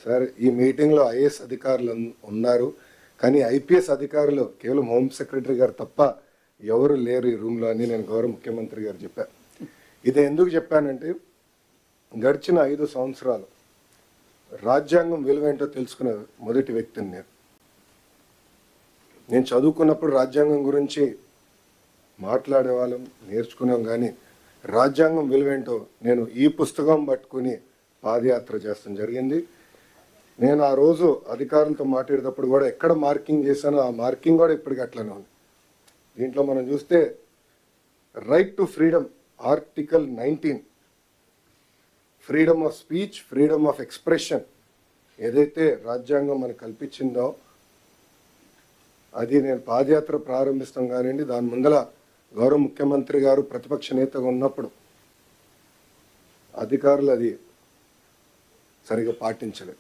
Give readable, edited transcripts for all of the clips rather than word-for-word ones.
Sir ఈ మీటింగ్లో IAS అధికారులు ఉన్నారు, కానీ ఐపీఎస్ అధికారులు కేవలం హోమ్ సెక్రటరీ గారు తప్ప ఎవరు లేరు ఈ రూమ్లో అని నేను గౌరవ ముఖ్యమంత్రి గారు చెప్పాను. ఇది ఎందుకు చెప్పానంటే గడిచిన 5 సంవత్సరాలు రాజ్యాంగం విలువేంటో తెలుసుకున్న మొదటి వ్యక్తిని నేను చదువుకున్నప్పుడు రాజ్యాంగం గురించి మాట్లాడేవాళ్ళం, నేర్చుకున్నాం. కానీ రాజ్యాంగం విలువేంటో నేను ఈ పుస్తకం పట్టుకుని పాదయాత్ర చేస్తాం జరిగింది. నేను ఆ రోజు అధికారులతో మాట్లాడేటప్పుడు కూడా ఎక్కడ మార్కింగ్ చేశానో ఆ మార్కింగ్ కూడా ఇప్పటికీ అట్లనే ఉంది. దీంట్లో మనం చూస్తే right to freedom article 19, freedom of speech, freedom of expression ఏదైతే రాజ్యాంగం మనకు కల్పించిందో అది నేను పాదయాత్ర ప్రారంభిస్తాం కానివ్వండి, దాని ముందల గౌరవ ముఖ్యమంత్రి గారు ప్రతిపక్ష నేతగా ఉన్నప్పుడు అధికారులు అది సరిగా పాటించలేదు.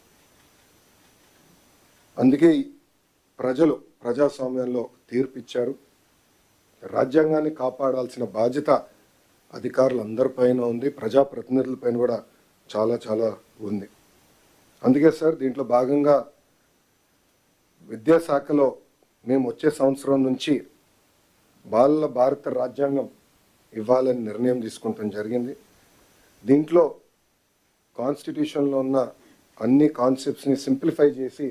అందుకే ప్రజలు ప్రజాస్వామ్యంలో తీర్పిచ్చారు. రాజ్యాంగాన్ని కాపాడాల్సిన బాధ్యత అధికారులందరిపైన ఉంది, ప్రజాప్రతినిధులపైన కూడా చాలా చాలా ఉంది. అందుకే సార్ దీంట్లో భాగంగా విద్యాశాఖలో మేము వచ్చే సంవత్సరం నుంచి బాలల భారత రాజ్యాంగం ఇవ్వాలని నిర్ణయం తీసుకుంటాం జరిగింది. దీంట్లో కాన్స్టిట్యూషన్లో ఉన్న అన్ని కాన్సెప్ట్స్ని సింప్లిఫై చేసి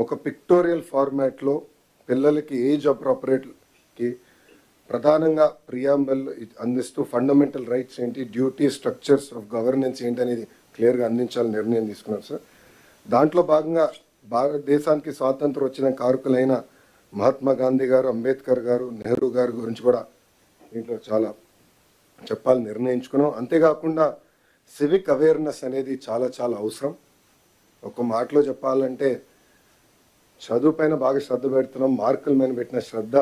ఒక పిక్టోరియల్ ఫార్మాట్లో పిల్లలకి ఏజ్ అప్రోప్రియేట్కి ప్రధానంగా ప్రియాంబల్ అందిస్తూ ఫండమెంటల్ రైట్స్ ఏంటి, డ్యూటీ, స్ట్రక్చర్స్ ఆఫ్ గవర్నెన్స్ ఏంటి అనేది క్లియర్గా అందించాలని నిర్ణయం తీసుకున్నారు సార్. దాంట్లో భాగంగా భారతదేశానికి స్వాతంత్రం వచ్చిన కారకులైన మహాత్మా గాంధీ గారు, అంబేద్కర్ గారు, నెహ్రూ గారి గురించి కూడా దీంట్లో చాలా చెప్పాలని నిర్ణయించుకున్నాం. అంతేకాకుండా సివిక్ అవేర్నెస్ అనేది చాలా చాలా అవసరం. ఒక మాటలో చెప్పాలంటే చదువు పైన బాగా శ్రద్ధ పెడుతున్నాం, మార్కుల మీద పెట్టిన శ్రద్ధ,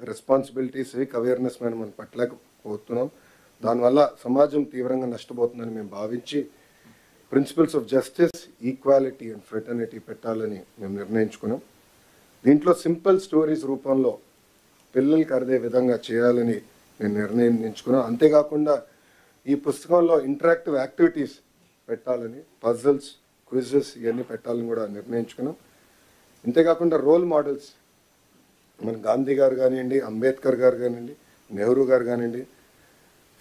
రెస్పాన్సిబిలిటీ, సివిక్ అవేర్నెస్ మీద మనం పట్టలేకపోతున్నాం. దానివల్ల సమాజం తీవ్రంగా నష్టపోతుందని మేము భావించి principles of justice, equality and fraternity పెట్టాలని మేము నిర్ణయించుకున్నాం. దీంట్లో సింపుల్ స్టోరీస్ రూపంలో పిల్లలకి అర్థే విధంగా చేయాలని మేము నిర్ణయించుకున్నాం. అంతేకాకుండా ఈ పుస్తకంలో ఇంటరాక్టివ్ యాక్టివిటీస్ పెట్టాలని, పజిల్స్, క్విజెస్ ఇవన్నీ పెట్టాలని కూడా నిర్ణయించుకున్నాం. అంతేకాకుండా రోల్ మోడల్స్ మన గాంధీ గారు కానివ్వండి, అంబేద్కర్ గారు కానివ్వండి, నెహ్రూ గారు కానివ్వండి,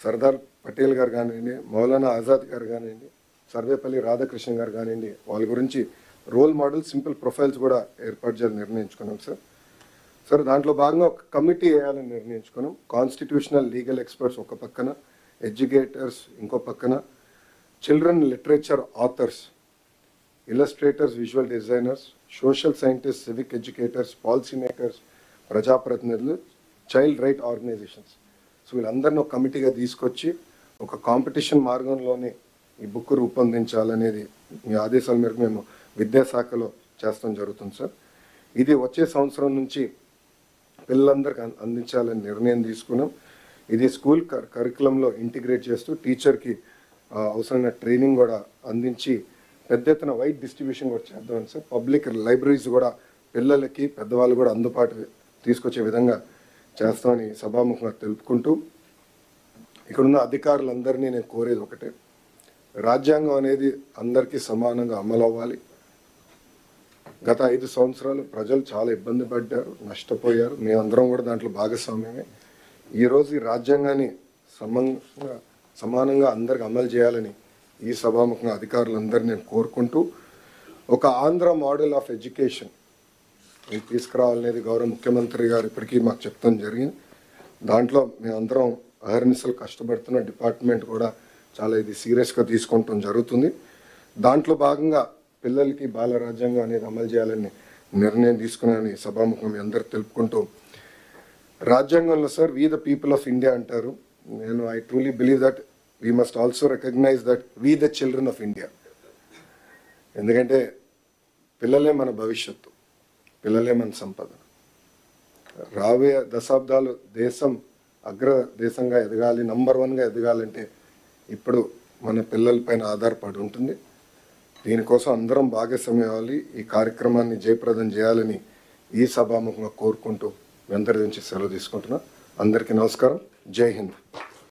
సర్దార్ పటేల్ గారు కానివ్వండి, మౌలానా ఆజాద్ గారు కానివ్వండి, సర్వేపల్లి రాధాకృష్ణ గారు కానివ్వండి, వాళ్ళ గురించి రోల్ మోడల్ సింపుల్ ప్రొఫైల్స్ కూడా ఏర్పాటు చేయాలని నిర్ణయించుకున్నాం సార్. దాంట్లో భాగంగా ఒక కమిటీ వేయాలని నిర్ణయించుకున్నాం. కాన్స్టిట్యూషనల్ లీగల్ ఎక్స్పర్ట్స్ ఒక పక్కన, ఎడ్యుకేటర్స్ ఇంకో పక్కన, children literature authors, illustrators, visual designers, social scientist, civic educators, policy makers, ప్రజాప్రతినిధులు, చైల్డ్ రైట్ ఆర్గనైజేషన్స్. సో వీళ్ళందరినీ ఒక కమిటీగా తీసుకొచ్చి ఒక కాంపిటీషన్ మార్గంలోనే ఈ బుక్ రూపొందించాలనేది మీ ఆదేశాల మేరకు మేము విద్యాశాఖలో చేస్తాం జరుగుతుంది సార్. ఇది వచ్చే సంవత్సరం నుంచి పిల్లలందరికీ అందించాలని నిర్ణయం తీసుకున్నాం. ఇది స్కూల్ కరికులంలో ఇంటిగ్రేట్ చేస్తూ టీచర్కి అవసరమైన ట్రైనింగ్ కూడా అందించి పెద్ద ఎత్తున వైడ్ డిస్ట్రిబ్యూషన్ కూడా చేద్దామని సార్. పబ్లిక్ లైబ్రరీస్ కూడా పిల్లలకి, పెద్దవాళ్ళు కూడా అందుబాటు తీసుకొచ్చే విధంగా చేస్తామని సభాముఖంగా తెలుపుకుంటూ, ఇక్కడున్న అధికారులందరినీ నేను కోరేది ఒకటే, రాజ్యాంగం అనేది అందరికీ సమానంగా అమలు అవ్వాలి. గత 5 సంవత్సరాలు ప్రజలు చాలా ఇబ్బంది పడ్డారు, నష్టపోయారు. మేమందరం కూడా దాంట్లో భాగస్వామ్యమే. ఈరోజు ఈ రాజ్యాంగాన్ని సమానంగా అందరికి అమలు చేయాలని ఈ సభాముఖంగా అధికారులందరినీ నేను కోరుకుంటూ, ఒక ఆంధ్ర మోడల్ ఆఫ్ ఎడ్యుకేషన్ తీసుకురావాలనేది గౌరవ ముఖ్యమంత్రి గారు ఇప్పటికీ మాకు చెప్తాం జరిగింది. దాంట్లో మేమందరం అహర్నిశలు కష్టపడుతున్న డిపార్ట్మెంట్ కూడా చాలా ఇది సీరియస్గా తీసుకుంటాం జరుగుతుంది. దాంట్లో భాగంగా పిల్లలకి బాల రాజ్యాంగం అనేది అమలు చేయాలని నిర్ణయం తీసుకున్నానని సభాముఖం మీ అందరు తెలుపుకుంటూ, రాజ్యాంగంలో sir we the people of India అంటారు. నేను I truly believe that we must also recognise that we the children of India. ఎందుకంటే పిల్లలే మన భవిష్యత్తు, పిల్లలే మన సంపద. రాబోయే దశాబ్దాలు దేశం అగ్ర దేశంగా ఎదగాలి, నంబర్ 1గా ఎదగాలంటే ఇప్పుడు మన పిల్లలపైన ఆధారపడి ఉంటుంది. దీనికోసం అందరం భాగస్వామ్యం అవ్వాలి. ఈ కార్యక్రమాన్ని జయప్రదం చేయాలని ఈ సభాముఖంగా కోరుకుంటూ మీ అందరి నుంచి సెలవు తీసుకుంటున్నా. అందరికీ నమస్కారం. జై హింద్.